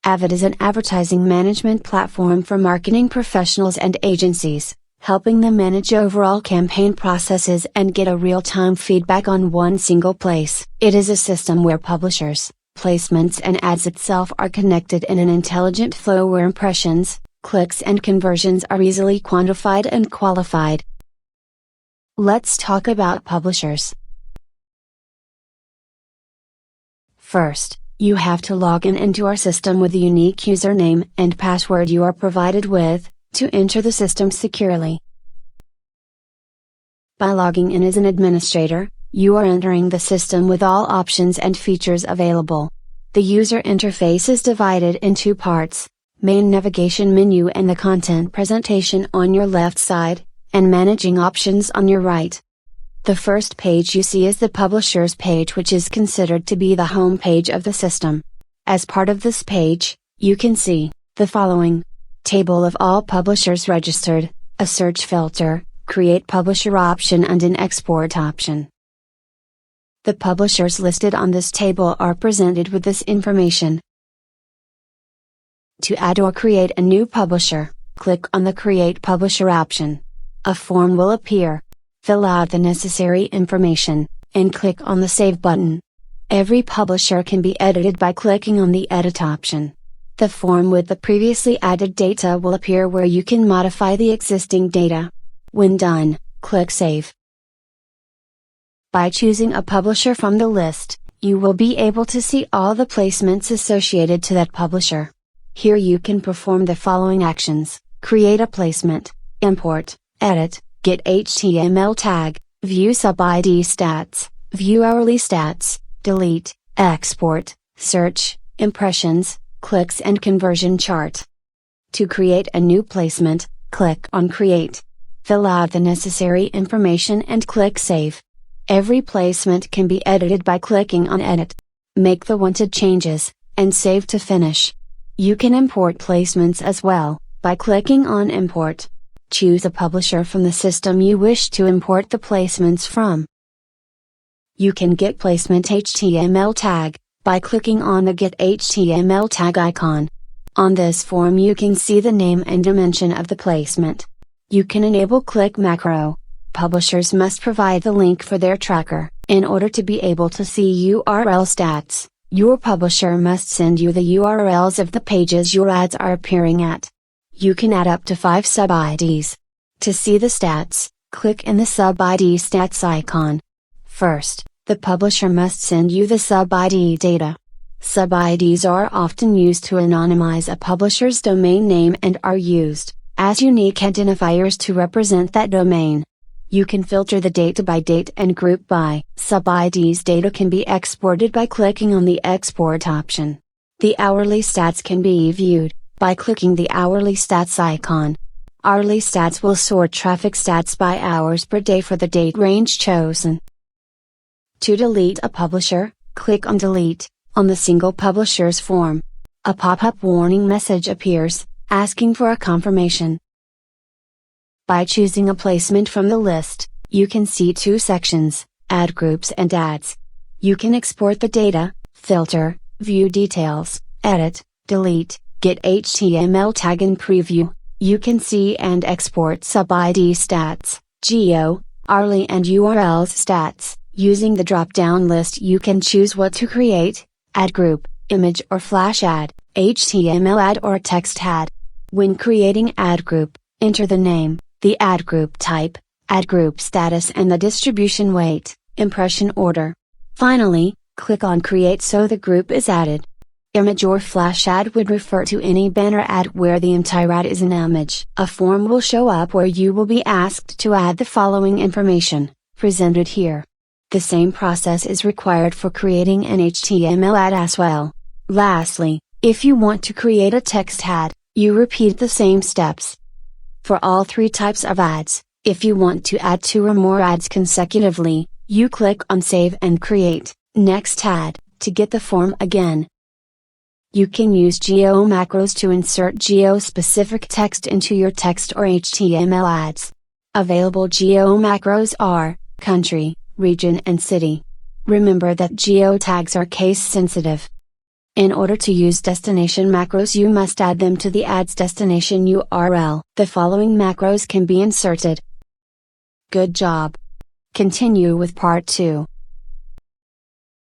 AVID is an advertising management platform for marketing professionals and agencies, helping them manage overall campaign processes and get a real-time feedback on one single place. It is a system where publishers, placements and ads itself are connected in an intelligent flow where impressions, clicks and conversions are easily quantified and qualified. Let's talk about publishers. First, you have to log into our system with the unique username and password you are provided with, to enter the system securely. By logging in as an administrator, you are entering the system with all options and features available. The user interface is divided in two parts: main navigation menu and the content presentation on your left side, and managing options on your right. The first page you see is the publisher's page, which is considered to be the home page of the system. As part of this page, you can see the following: table of all publishers registered, a search filter, create publisher option and an export option. The publishers listed on this table are presented with this information. To add or create a new publisher, click on the Create Publisher option. A form will appear. Fill out the necessary information, and click on the Save button. Every publisher can be edited by clicking on the Edit option. The form with the previously added data will appear where you can modify the existing data. When done, click Save. By choosing a publisher from the list, you will be able to see all the placements associated to that publisher. Here you can perform the following actions: create a placement, import, edit, get HTML tag, view sub-ID stats, view hourly stats, delete, export, search, impressions, clicks and conversion chart. To create a new placement, click on Create. Fill out the necessary information and click Save. Every placement can be edited by clicking on Edit. Make the wanted changes, and save to finish. You can import placements as well, by clicking on Import. Choose a publisher from the system you wish to import the placements from. You can get placement HTML tag, by clicking on the Get HTML tag icon. On this form you can see the name and dimension of the placement. You can enable click macro. Publishers must provide the link for their tracker. In order to be able to see URL stats, your publisher must send you the URLs of the pages your ads are appearing at. You can add up to 5 sub-IDs. To see the stats, click in the sub-ID stats icon. First, the publisher must send you the sub-ID data. Sub-IDs are often used to anonymize a publisher's domain name and are used as unique identifiers to represent that domain. You can filter the data by date and group by sub-IDs. Data can be exported by clicking on the Export option. The hourly stats can be viewed by clicking the hourly stats icon. Hourly stats will sort traffic stats by hours per day for the date range chosen. To delete a publisher, click on Delete, on the Single Publishers form. A pop-up warning message appears, asking for a confirmation. By choosing a placement from the list, you can see two sections, Ad Groups and Ads. You can export the data, filter, view details, edit, delete, get HTML tag and preview. You can see and export sub-ID stats, geo, hourly and URLs stats. Using the drop-down list you can choose what to create: ad group, image or flash ad, HTML ad or text ad. When creating ad group, enter the name, the ad group type, ad group status and the distribution weight, impression order. Finally, click on Create so the group is added. Image or flash ad would refer to any banner ad where the entire ad is an image. A form will show up where you will be asked to add the following information, presented here. The same process is required for creating an HTML ad as well. Lastly, if you want to create a text ad, you repeat the same steps. For all three types of ads, if you want to add 2 or more ads consecutively, you click on Save and Create, Next Ad, to get the form again. You can use geo macros to insert geo-specific text into your text or HTML ads. Available geo macros are country, region and city. Remember that geo tags are case sensitive. In order to use destination macros, you must add them to the ad's destination URL. The following macros can be inserted. Good job! Continue with part 2.